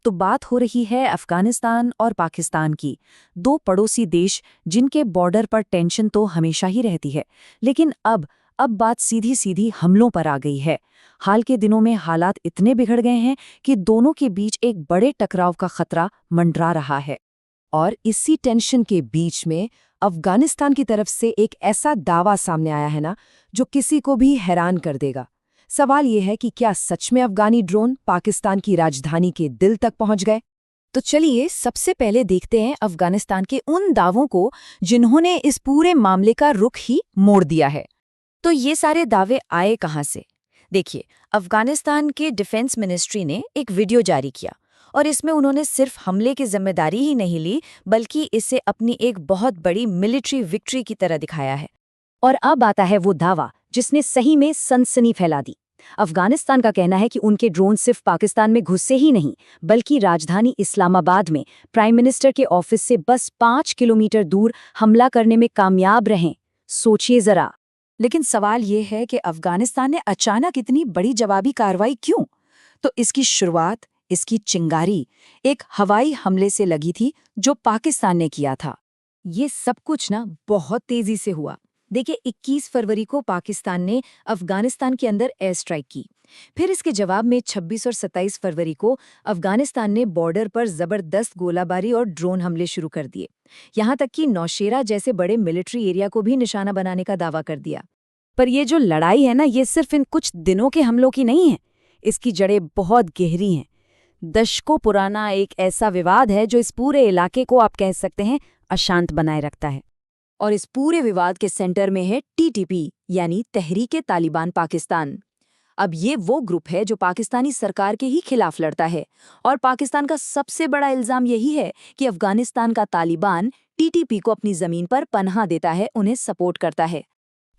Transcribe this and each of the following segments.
तो बात हो रही है अफगानिस्तान और पाकिस्तान की, दो पड़ोसी देश जिनके बॉर्डर पर टेंशन तो हमेशा ही रहती है। लेकिन अब बात सीधी सीधी हमलों पर आ गई है। हाल के दिनों में हालात इतने बिगड़ गए हैं कि दोनों के बीच एक बड़े टकराव का खतरा मंडरा रहा है। और इसी टेंशन के बीच में अफगानिस्तान की तरफ से एक ऐसा दावा सामने आया है ना, जो किसी को भी हैरान कर देगा। सवाल ये है कि क्या सच में अफगानी ड्रोन पाकिस्तान की राजधानी के दिल तक पहुंच गए? तो चलिए सबसे पहले देखते हैं अफगानिस्तान के उन दावों को जिन्होंने इस पूरे मामले का रुख ही मोड़ दिया है। तो ये सारे दावे आए कहाँ से? देखिए, अफगानिस्तान के डिफेंस मिनिस्ट्री ने एक वीडियो जारी किया और इसमें उन्होंने सिर्फ हमले की जिम्मेदारी ही नहीं ली, बल्कि इसे अपनी एक बहुत बड़ी मिलिट्री विक्ट्री की तरह दिखाया है। और अब आता है वो दावा जिसने सही में सनसनी फैला दी। अफगानिस्तान का कहना है कि उनके ड्रोन सिर्फ पाकिस्तान में घुसे ही नहीं, बल्कि राजधानी इस्लामाबाद में प्राइम मिनिस्टर के ऑफिस से बस 5 किलोमीटर दूर हमला करने में कामयाब रहे। सोचिए जरा। लेकिन सवाल ये है कि अफगानिस्तान ने अचानक इतनी बड़ी जवाबी कार्रवाई क्यों? तो इसकी शुरुआत, इसकी चिंगारी एक हवाई हमले से लगी थी जो पाकिस्तान ने किया था। ये सब कुछ ना बहुत तेजी से हुआ। देखिए, 21 फरवरी को पाकिस्तान ने अफगानिस्तान के अंदर एयर स्ट्राइक की। फिर इसके जवाब में 26 और 27 फरवरी को अफगानिस्तान ने बॉर्डर पर जबरदस्त गोलाबारी और ड्रोन हमले शुरू कर दिए। यहाँ तक कि नौशेरा जैसे बड़े मिलिट्री एरिया को भी निशाना बनाने का दावा कर दिया। पर ये जो लड़ाई है ना, ये सिर्फ इन कुछ दिनों के हमलों की नहीं है। इसकी जड़ें बहुत गहरी हैं। दशकों पुराना एक ऐसा विवाद है जो इस पूरे इलाके को आप कह सकते हैं अशांत बनाए रखता है। और इस पूरे विवाद के सेंटर में है टीटीपी, यानी तहरीक-ए-तालिबान पाकिस्तान। अब ये वो ग्रुप है जो पाकिस्तानी सरकार के ही खिलाफ लड़ता है, और पाकिस्तान का सबसे बड़ा इल्जाम यही है कि अफगानिस्तान का तालिबान टीटीपी को अपनी जमीन पर पनाह देता है, उन्हें सपोर्ट करता है।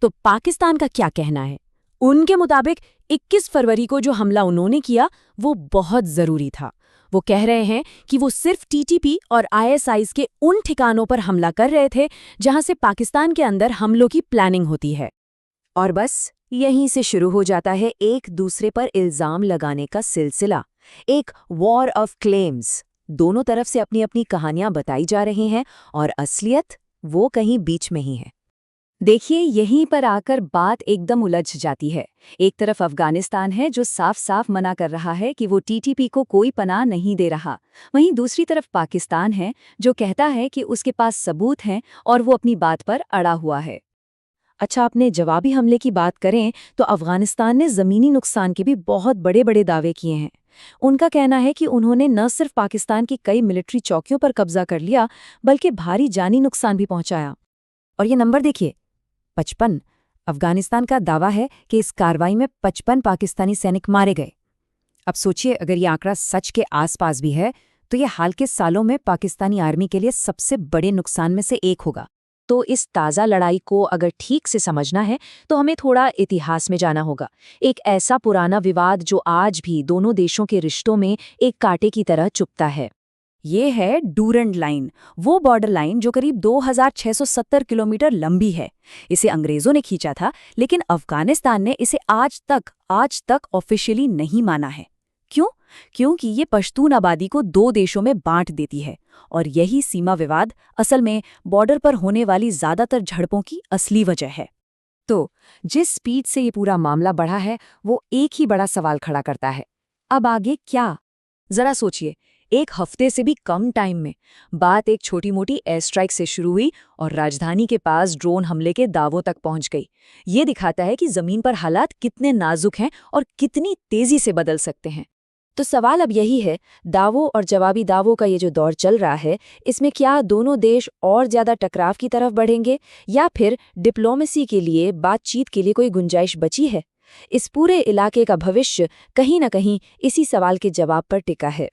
तो पाकिस्तान का क्या कहना है? उनके मुताबिक 21 फरवरी को जो हमला उन्होंने किया वो बहुत जरूरी था। वो कह रहे हैं कि वो सिर्फ टीटीपी और आईएसआईएस के उन ठिकानों पर हमला कर रहे थे जहां से पाकिस्तान के अंदर हमलों की प्लानिंग होती है। और बस यहीं से शुरू हो जाता है एक दूसरे पर इल्जाम लगाने का सिलसिला, एक वॉर ऑफ क्लेम्स। दोनों तरफ से अपनी अपनी कहानियां बताई जा रही हैं और असलियत वो कहीं बीच में ही है। देखिए, यहीं पर आकर बात एकदम उलझ जाती है। एक तरफ अफगानिस्तान है जो साफ साफ मना कर रहा है कि वो टीटीपी को कोई पनाह नहीं दे रहा। वहीं दूसरी तरफ पाकिस्तान है जो कहता है कि उसके पास सबूत हैं और वो अपनी बात पर अड़ा हुआ है। अच्छा, अपने जवाबी हमले की बात करें तो अफगानिस्तान ने ज़मीनी नुकसान के भी बहुत बड़े बड़े दावे किए हैं। उनका कहना है कि उन्होंने न सिर्फ पाकिस्तान की कई मिलिट्री चौकियों पर कब्जा कर लिया, बल्कि भारी जानी नुकसान भी पहुंचाया। और ये नंबर देखिए, 55। अफगानिस्तान का दावा है कि इस कार्रवाई में 55 पाकिस्तानी सैनिक मारे गए। अब सोचिए, अगर ये आंकड़ा सच के आसपास भी है तो ये हाल के सालों में पाकिस्तानी आर्मी के लिए सबसे बड़े नुकसान में से एक होगा। तो इस ताज़ा लड़ाई को अगर ठीक से समझना है तो हमें थोड़ा इतिहास में जाना होगा। एक ऐसा पुराना विवाद जो आज भी दोनों देशों के रिश्तों में एक कांटे की तरह चुभता है। ये है डूरंड लाइन, वो बॉर्डर लाइन जो करीब 2670 किलोमीटर लंबी है। इसे अंग्रेजों ने खींचा था, लेकिन अफगानिस्तान ने इसे आज तक ऑफिशियली नहीं माना है। क्यों? क्योंकि ये पश्तून आबादी को दो देशों में बांट देती है, और यही सीमा विवाद असल में बॉर्डर पर होने वाली ज्यादातर झड़पों की असली वजह है। तो जिस स्पीड से ये पूरा मामला बढ़ा है, वो एक ही बड़ा सवाल खड़ा करता है, अब आगे क्या? जरा सोचिए, एक हफ्ते से भी कम टाइम में बात एक छोटी मोटी एयर स्ट्राइक से शुरू हुई और राजधानी के पास ड्रोन हमले के दावों तक पहुंच गई। ये दिखाता है कि जमीन पर हालात कितने नाजुक हैं और कितनी तेजी से बदल सकते हैं। तो सवाल अब यही है, दावों और जवाबी दावों का ये जो दौर चल रहा है, इसमें क्या दोनों देश और ज्यादा टकराव की तरफ बढ़ेंगे, या फिर डिप्लोमेसी के लिए, बातचीत के लिए कोई गुंजाइश बची है? इस पूरे इलाके का भविष्य कहीं न कहीं इसी सवाल के जवाब पर टिका है।